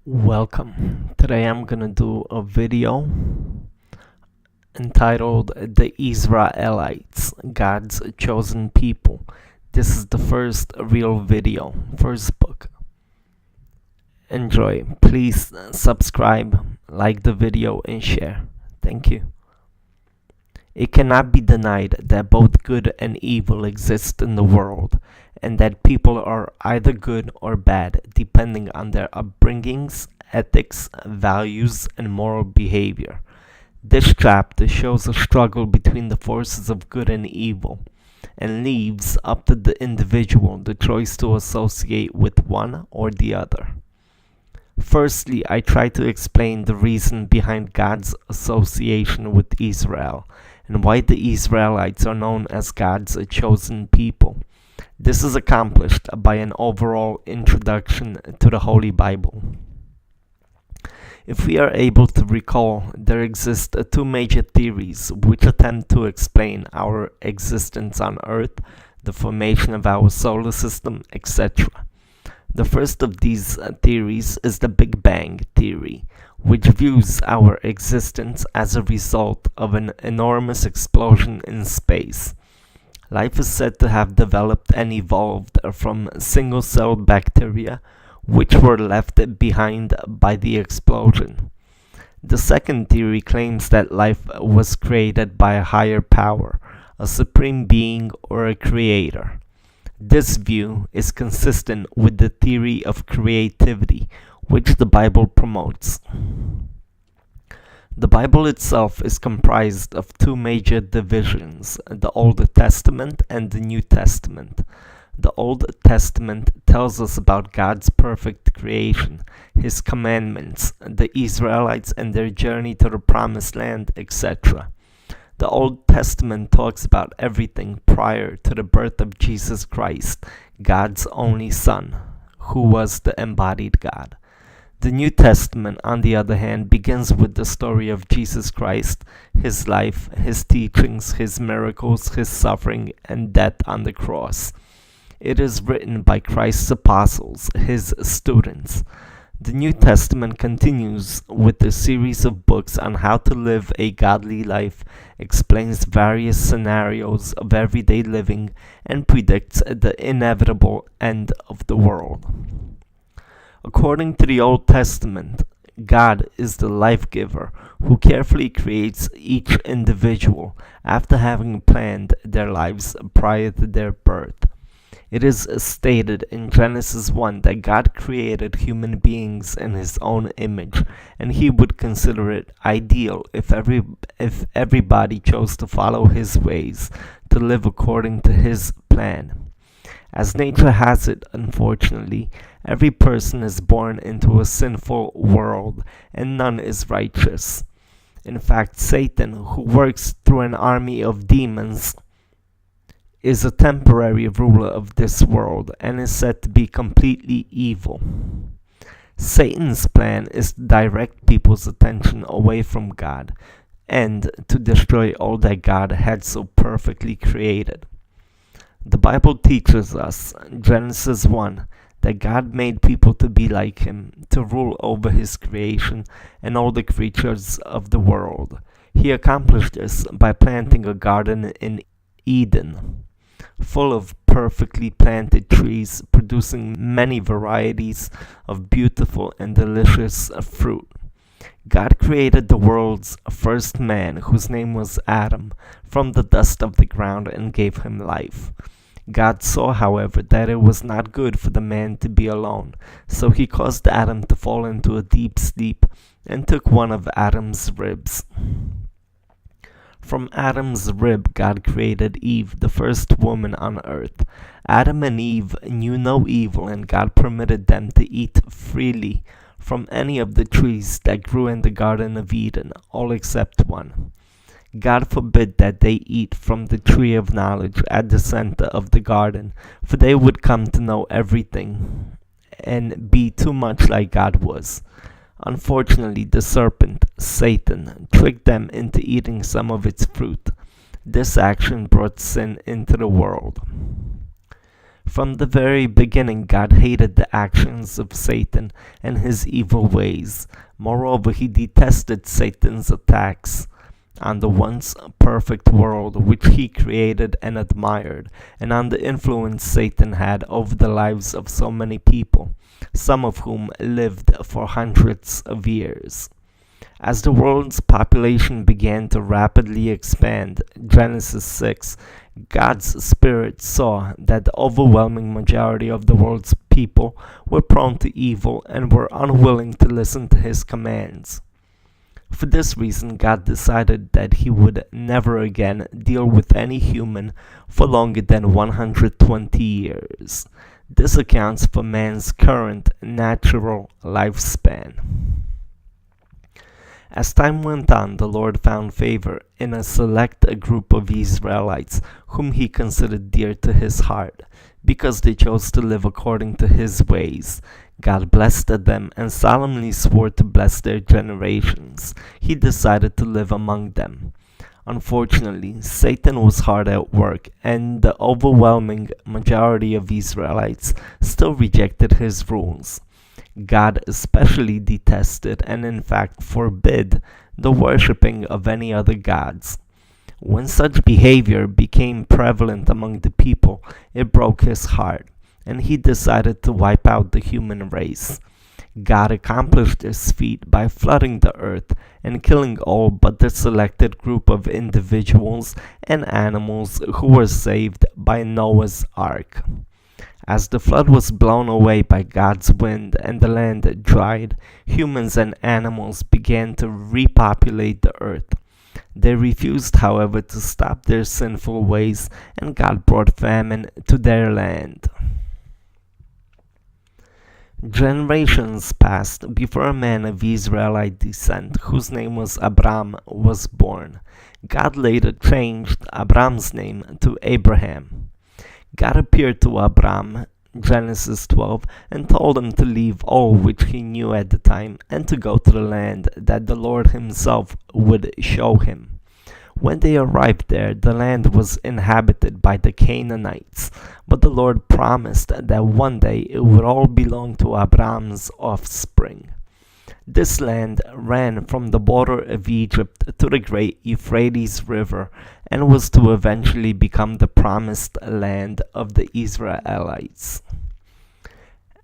Welcome. Today I'm gonna do a video entitled The Israelites, God's Chosen People. This is the first real video, first book. Enjoy. Please subscribe, like the video, and share. Thank you. It cannot be denied that both good and evil exist in the world, and that people are either good or bad depending on their upbringings, ethics, values, and moral behavior. This chapter shows a struggle between the forces of good and evil, and leaves up to the individual the choice to associate with one or the other. Firstly, I try to explain the reason behind God's association with Israel, and why the Israelites are known as God's chosen people. This is accomplished by an overall introduction to the Holy Bible. If we are able to recall, there exist two major theories which attempt to explain our existence on Earth, the formation of our solar system, etc. The first of these theories is the Big Bang theory, which views our existence as a result of an enormous explosion in space. Life is said to have developed and evolved from single-celled bacteria, which were left behind by the explosion. The second theory claims that life was created by a higher power, a supreme being, or a creator. This view is consistent with the theory of creativity, which the Bible promotes. The Bible itself is comprised of two major divisions, the Old Testament and the New Testament. The Old Testament tells us about God's perfect creation, His commandments, the Israelites and their journey to the Promised Land, etc. The Old Testament talks about everything prior to the birth of Jesus Christ, God's only Son, who was the embodied God. The New Testament, on the other hand, begins with the story of Jesus Christ, His life, His teachings, His miracles, His suffering, and death on the cross. It is written by Christ's apostles, His students. The New Testament continues with a series of books on how to live a godly life, explains various scenarios of everyday living, and predicts the inevitable end of the world. According to the Old Testament, God is the life giver who carefully creates each individual after having planned their lives prior to their birth. It is stated in Genesis 1 that God created human beings in His own image, and He would consider it ideal if everybody chose to follow His ways, to live according to His plan. As nature has it, unfortunately, every person is born into a sinful world, and none is righteous. In fact, Satan, who works through an army of demons, is a temporary ruler of this world and is said to be completely evil. Satan's plan is to direct people's attention away from God and to destroy all that God had so perfectly created. The Bible teaches us, Genesis 1, that God made people to be like Him, to rule over His creation and all the creatures of the world. He accomplished this by planting a garden in Eden, full of perfectly planted trees, producing many varieties of beautiful and delicious fruit. God created the world's first man, whose name was Adam, from the dust of the ground and gave him life. God saw, however, that it was not good for the man to be alone, so He caused Adam to fall into a deep sleep and took one of Adam's ribs. From Adam's rib, God created Eve, the first woman on earth. Adam and Eve knew no evil, and God permitted them to eat freely from any of the trees that grew in the Garden of Eden, all except one. God forbid that they eat from the tree of knowledge at the center of the garden, for they would come to know everything and be too much like God was. Unfortunately, the serpent, Satan, tricked them into eating some of its fruit. This action brought sin into the world. From the very beginning, God hated the actions of Satan and his evil ways. Moreover, he detested Satan's attacks on the once perfect world which he created and admired, and on the influence Satan had over the lives of so many people, some of whom lived for hundreds of years. As the world's population began to rapidly expand, Genesis 6, God's Spirit saw that the overwhelming majority of the world's people were prone to evil and were unwilling to listen to His commands. For this reason, God decided that He would never again deal with any human for longer than 120 years. This accounts for man's current natural lifespan. As time went on, the Lord found favor in a select group of Israelites whom He considered dear to His heart, because they chose to live according to His ways. God blessed them and solemnly swore to bless their generations. He decided to live among them. Unfortunately, Satan was hard at work, and the overwhelming majority of Israelites still rejected his rules. God especially detested and in fact forbid the worshipping of any other gods. When such behavior became prevalent among the people, it broke His heart, and He decided to wipe out the human race. God accomplished this feat by flooding the earth and killing all but the selected group of individuals and animals who were saved by Noah's Ark. As the flood was blown away by God's wind and the land dried, humans and animals began to repopulate the earth. They refused, however, to stop their sinful ways, and God brought famine to their land. Generations passed before a man of Israelite descent, whose name was Abram, was born. God later changed Abram's name to Abraham. God appeared to Abram, Genesis 12, and told him to leave all which he knew at the time and to go to the land that the Lord Himself would show him. When they arrived there, the land was inhabited by the Canaanites, but the Lord promised that one day it would all belong to Abram's offspring. This land ran from the border of Egypt to the great Euphrates River and was to eventually become the promised land of the Israelites.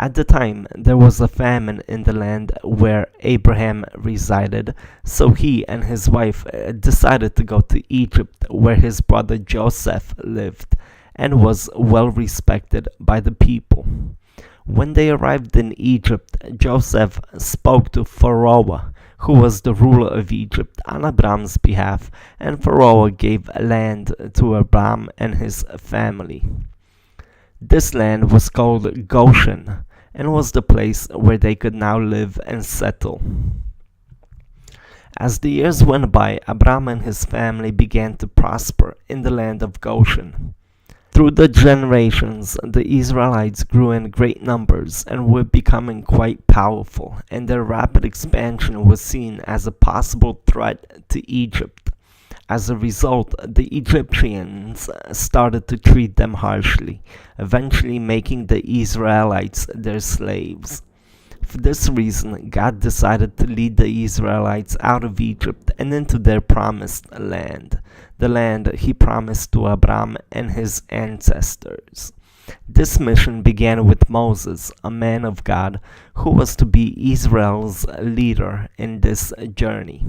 At the time, there was a famine in the land where Abraham resided, so he and his wife decided to go to Egypt, where his brother Joseph lived and was well respected by the people. When they arrived in Egypt, Joseph spoke to Pharaoh, who was the ruler of Egypt, on Abram's behalf, and Pharaoh gave land to Abram and his family. This land was called Goshen, and was the place where they could now live and settle. As the years went by, Abram and his family began to prosper in the land of Goshen. Through the generations, the Israelites grew in great numbers and were becoming quite powerful, and their rapid expansion was seen as a possible threat to Egypt. As a result, the Egyptians started to treat them harshly, eventually making the Israelites their slaves. For this reason, God decided to lead the Israelites out of Egypt and into their promised land, the land He promised to Abram and his ancestors. This mission began with Moses, a man of God, who was to be Israel's leader in this journey.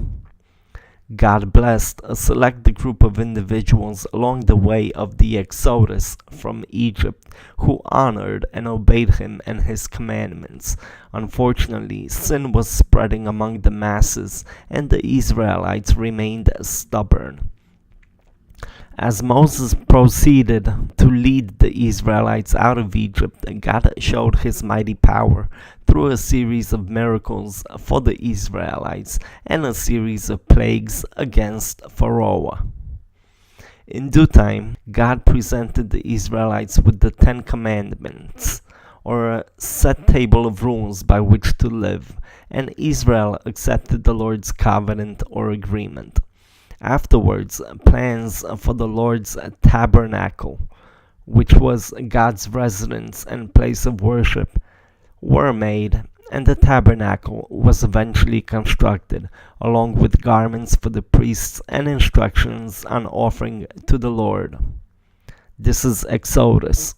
God blessed a select group of individuals along the way of the exodus from Egypt who honored and obeyed Him and His commandments. Unfortunately, sin was spreading among the masses, and the Israelites remained stubborn. As Moses proceeded to lead the Israelites out of Egypt, God showed His mighty power through a series of miracles for the Israelites and a series of plagues against Pharaoh. In due time, God presented the Israelites with the 10 Commandments, or a set table of rules by which to live, and Israel accepted the Lord's covenant or agreement. Afterwards, plans for the Lord's tabernacle which was God's residence and place of worship, were made, and the tabernacle was eventually constructed, along with garments for the priests and instructions on offering to the Lord. This is Exodus.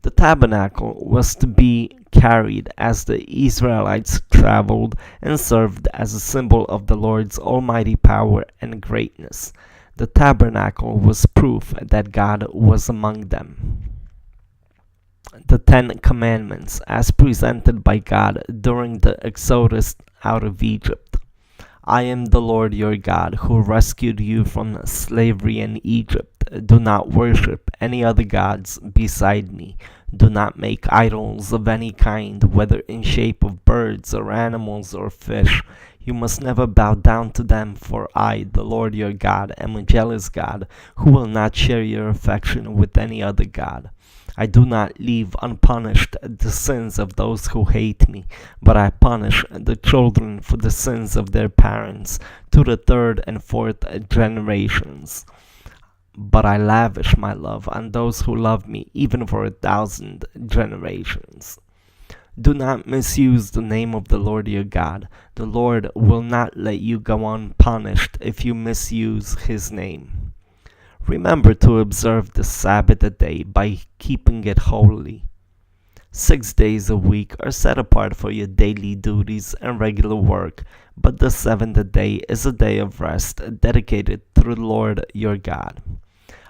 The tabernacle was to be carried as the Israelites traveled and served as a symbol of the Lord's almighty power and greatness. The tabernacle was proof that God was among them. The Ten Commandments, as presented by God during the Exodus out of Egypt. I am the Lord your God, who rescued you from slavery in Egypt. Do not worship any other gods beside me. Do not make idols of any kind, whether in shape of birds or animals or fish. You must never bow down to them, for I, the Lord your God, am a jealous God, who will not share your affection with any other god. I do not leave unpunished the sins of those who hate me, but I punish the children for the sins of their parents to the third and fourth generations. But I lavish my love on those who love me even for 1,000 generations. Do not misuse the name of the Lord your God. The Lord will not let you go unpunished if you misuse his name. Remember to observe the Sabbath day by keeping it holy. 6 days a week are set apart for your daily duties and regular work, but the seventh day is a day of rest dedicated to the Lord your God.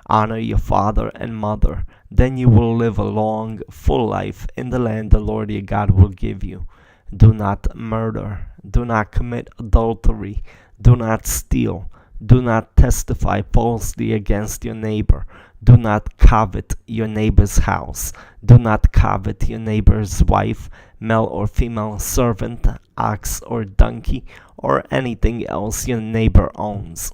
Honor your father and mother, then you will live a long, full life in the land the Lord your God will give you. Do not murder, do not commit adultery, do not steal, do not testify falsely against your neighbor. Do not covet your neighbor's house. Do not covet your neighbor's wife, male or female servant, ox or donkey, or anything else your neighbor owns.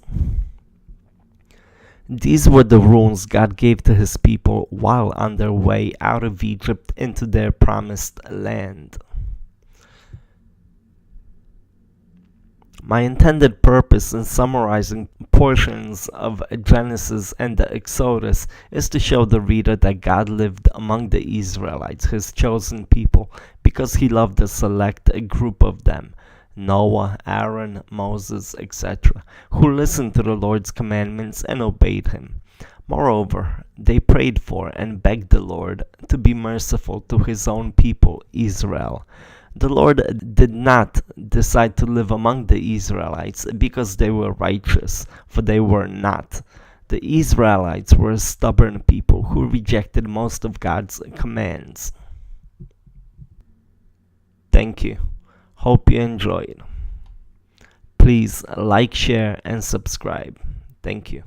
These were the rules God gave to his people while on their way out of Egypt into their promised land. My intended purpose in summarizing portions of Genesis and the Exodus is to show the reader that God lived among the Israelites, his chosen people, because he loved a select group of them, Noah, Aaron, Moses, etc., who listened to the Lord's commandments and obeyed him. Moreover, they prayed for and begged the Lord to be merciful to his own people, Israel. The Lord did not decide to live among the Israelites because they were righteous, for they were not. The Israelites were a stubborn people who rejected most of God's commands. Thank you. Hope you enjoyed. Please like, share, and subscribe. Thank you.